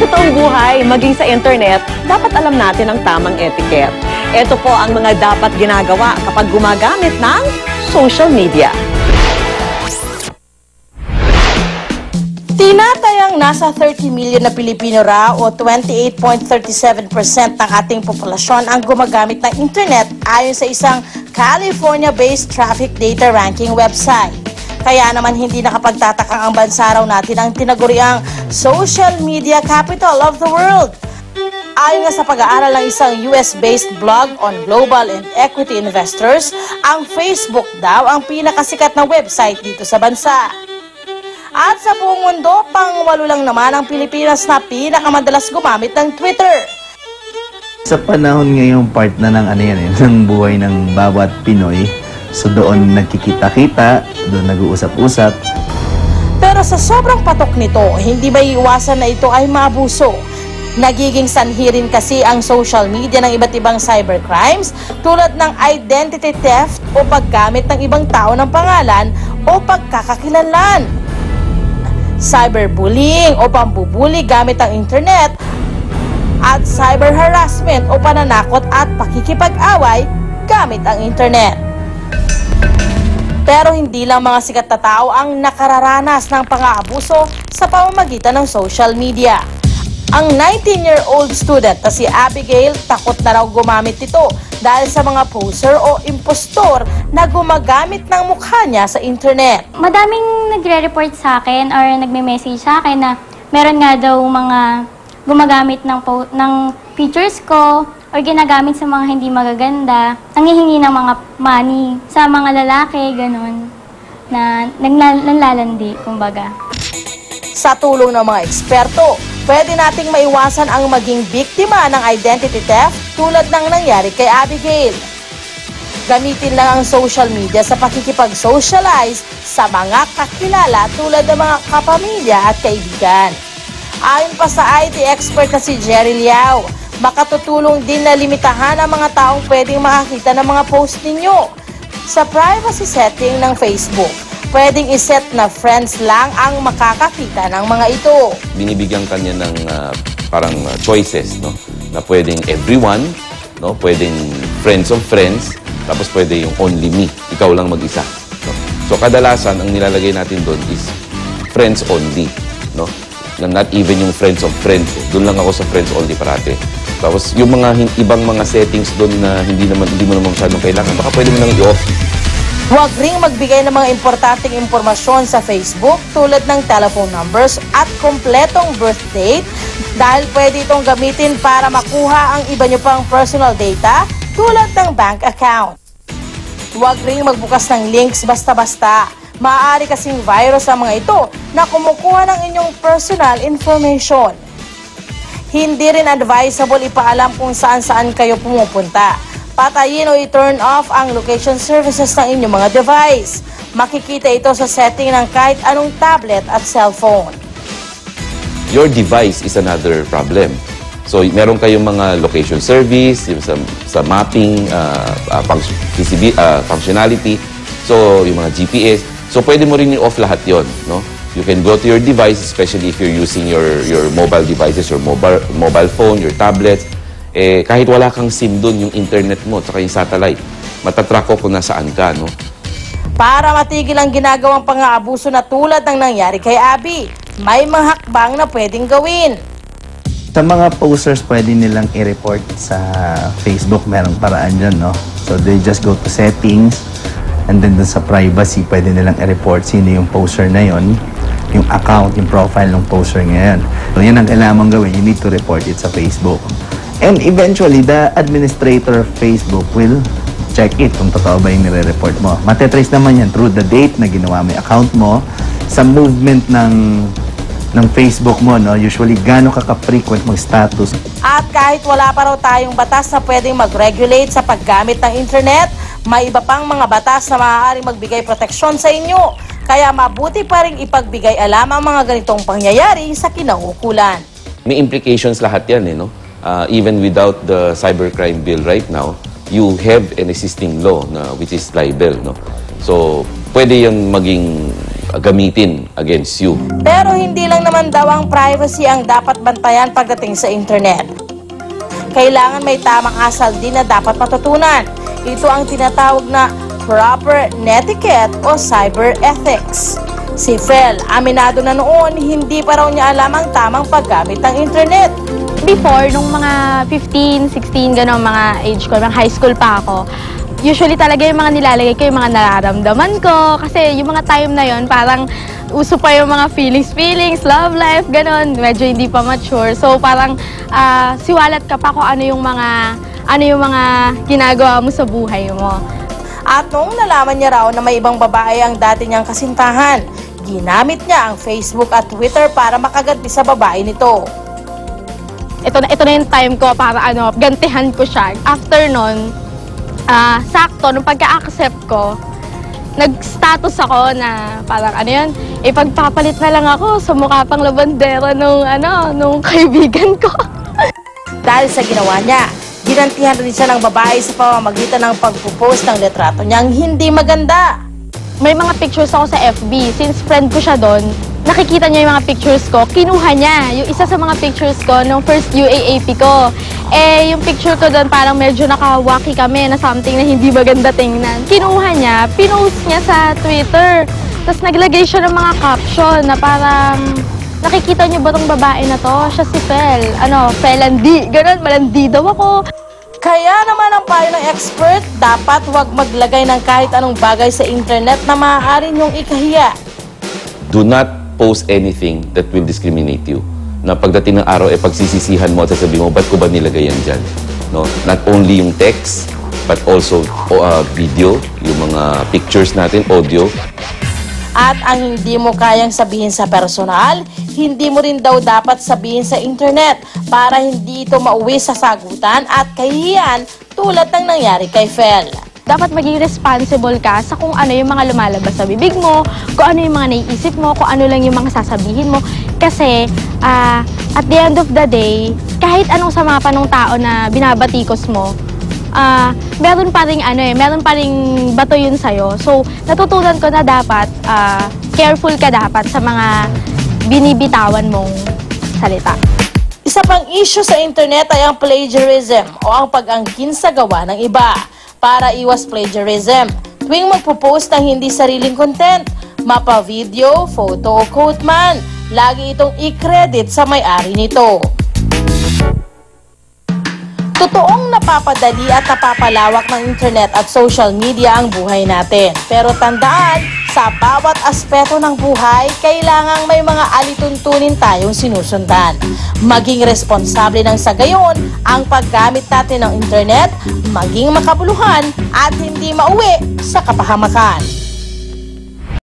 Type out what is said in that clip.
totoong buhay, maging sa internet, dapat alam natin ang tamang etiquette. Ito po ang mga dapat ginagawa kapag gumagamit ng social media. Tinatayang nasa 30 million na Pilipino raw o 28.37% ng ating populasyon ang gumagamit ng internet ayon sa isang California-based traffic data ranking website. Kaya naman hindi nakapagtatakang ang bansa raw natin ang tinaguriang social media capital of the world. Ayon nga sa pag-aaral ng isang US-based blog on global and equity investors, ang Facebook daw ang pinakasikat na website dito sa bansa. At sa buong mundo, pang-walo lang naman ang Pilipinas na pinakamadalas gumamit ng Twitter. Sa panahon ngayong part na ng ng buhay ng bawat Pinoy, so doon nagkikita-kita, doon nag-uusap-usap. Pero sa sobrang patok nito, hindi may iwasan na ito ay maabuso. Nagiging sanhi rin kasi ang social media ng iba't ibang cybercrimes tulad ng identity theft o paggamit ng ibang tao ng pangalan o pagkakakilanlan. Cyberbullying o pambubuli gamit ang internet at cyber harassment o pananakot at pakikipag-away gamit ang internet. Pero hindi lang mga sikat na tao ang nakararanas ng pang-aabuso sa pamamagitan ng social media. Ang 19-year-old student na si Abigail takot na raw gumamit ito dahil sa mga poser o impostor na gumagamit ng mukha niya sa internet. Madaming nagre-report sa akin or nagme-message sa akin na meron nga daw mga gumagamit ng pictures ko or ginagamit sa mga hindi magaganda, nanghihingi ng mga money sa mga lalaki, ganun, na naglalandi, kumbaga. Sa tulong ng mga eksperto, pwede nating maiwasan ang maging biktima ng identity theft tulad ng nangyari kay Abigail. Gamitin lang ang social media sa pakikipag-socialize sa mga kakilala tulad ng mga kapamilya at kaibigan. Ayon pa sa IT expert na si Jerry Liao, makatutulong din na limitahan ang mga taong pwedeng makakita ng mga post ninyo. Sa privacy setting ng Facebook, pwedeng iset na friends lang ang makakakita ng mga ito. Binibigyan kanya ng parang choices, no? Na pwedeng everyone, no? Pwedeng friends of friends, tapos pwede yung only me, ikaw lang mag-isa. No? So kadalasan, ang nilalagay natin doon is friends only, no? Not even yung friends of friends. Doon lang ako sa friends only parate. Tapos yung mga ibang mga settings doon na hindi mo naman masyadong kailangan, baka pwede mo nang i-off. Huwag ring magbigay ng mga importanteng impormasyon sa Facebook tulad ng telephone numbers at kompletong birth date dahil pwede itong gamitin para makuha ang iba nyo pang personal data tulad ng bank account. Huwag ring magbukas ng links basta-basta. Maaari kasing virus ang mga ito na kumukuha ng inyong personal information. Hindi rin advisable ipaalam kung saan-saan kayo pumupunta. Patayin o i-turn off ang location services ng inyong mga device. Makikita ito sa setting ng kahit anong tablet at cellphone. Your device is another problem. So, meron kayong mga location service, sa mapping, functionality, so yung mga GPS. So, pwede mo rin i-off lahat yon, no? You can go to your device, especially if you're using your mobile devices, your mobile phone, your tablets. Kahit wala kang SIM doon, yung internet mo, at yung satellite, matatrack ko kung nasaan ka, no? Para matigil ang ginagawang pang-aabuso na tulad ng nangyari kay Abby, may mga hakbang na pwedeng gawin. Sa mga posters, pwede nilang i-report sa Facebook. Merong paraan dyan, no? So, they just go to settings, and then dun sa privacy, pwede nilang i-report sino yung poster na yon, yung account, yung profile ng poster ngayon. So, yan ang kailangan mong gawin. You need to report it sa Facebook. And eventually, the administrator of Facebook will check it kung totoo ba yung nire-report mo. Matetrace naman yan through the date na ginawa mo yung account mo, sa movement ng Facebook mo, no? Usually, gaano ka-frequent mag-status. At kahit wala pa raw tayong batas na pwedeng mag-regulate sa paggamit ng internet, may iba pang mga batas na maaaring magbigay proteksyon sa inyo. Kaya mabuti pa rin ipagbigay alam ang mga ganitong pangyayari sa kinaukulan. May implications lahat yan, no? Even without the cybercrime bill right now, you have an existing law na which is libel, no? So, pwede yung maging gamitin against you. Pero hindi lang naman daw ang privacy ang dapat bantayan pagdating sa internet. Kailangan may tamang asal din na dapat matutunan. Ito ang tinatawag na proper netiquette o cyber ethics. Si Fel, aminado na noon, hindi pa raw niya alam ang tamang paggamit ng internet. Before, nung mga 15, 16, gano'n mga age ko, mga high school pa ako, usually talaga yung mga nilalagay ko, yung mga nararamdaman ko. Kasi yung mga time na yon parang uso pa yung mga feelings, love life, gano'n. Medyo hindi pa mature. So parang siwalat ka pa kung ano yung mga ginagawa mo sa buhay mo. At noong nalaman niya raw na may ibang babae ang dati niyang kasintahan, ginamit niya ang Facebook at Twitter para makaganti sa babae nito. Ito na yung time ko para gantihan ko siya. After nun, sakto, nung pagka-accept ko, nag-status ako na parang ipagpapalit na lang ako sa mukha pang labandera nung kaibigan ko. Dahil sa ginawa niya, ginantihan rin siya ng babae sa pamamagitan ng pagpo-post ng litrato niyang hindi maganda. May mga pictures ako sa FB. Since friend ko siya doon, nakikita niya yung mga pictures ko. Kinuha niya yung isa sa mga pictures ko nung first UAAP ko. Yung picture ko doon parang medyo nakawaki kami na something na hindi maganda tingnan. Kinuha niya, pinost niya sa Twitter. Tapos naglagay siya ng mga caption na parang, nakikita niyo ba tong babae na to? Siya si Fel. Felandi. Ganon, malandi daw ako. Kaya naman ang payo ng expert, dapat huwag maglagay ng kahit anong bagay sa internet na maaari niyong ikahiya. Do not post anything that will discriminate you. Na pagdating ng araw, pagsisisihan mo at sasabihin mo, ba't ko ba nilagay yan dyan? No? Not only yung text, but also video, yung mga pictures natin, audio. At ang hindi mo kayang sabihin sa personal, hindi mo rin daw dapat sabihin sa internet para hindi ito mauwi sa sagutan at kahihiyan tulad ng nangyari kay Fel. Dapat maging responsible ka sa kung ano yung mga lumalabas sa bibig mo, kung ano yung mga naiisip mo, kung ano lang yung mga sasabihin mo. Kasi at the end of the day, kahit anong sama pa ng tao na binabatikos mo, meron pa ring bato yun sa'yo. So, natutunan ko na dapat, careful ka dapat sa mga binibitawan mong salita. Isa pang issue sa internet ay ang plagiarism o ang pag-angkin sa gawa ng iba. Para iwas plagiarism, tuwing magpo-post ng hindi sariling content, mapa video, photo o quote man, lagi itong i-credit sa may-ari nito. Totoong napapadali at napapalawak ng internet at social media ang buhay natin. Pero tandaan, sa bawat aspeto ng buhay, kailangang may mga alituntunin tayong sinusundan. Maging responsable ng sa gayon ang paggamit natin ng internet, maging makabuluhan at hindi mauwi sa kapahamakan.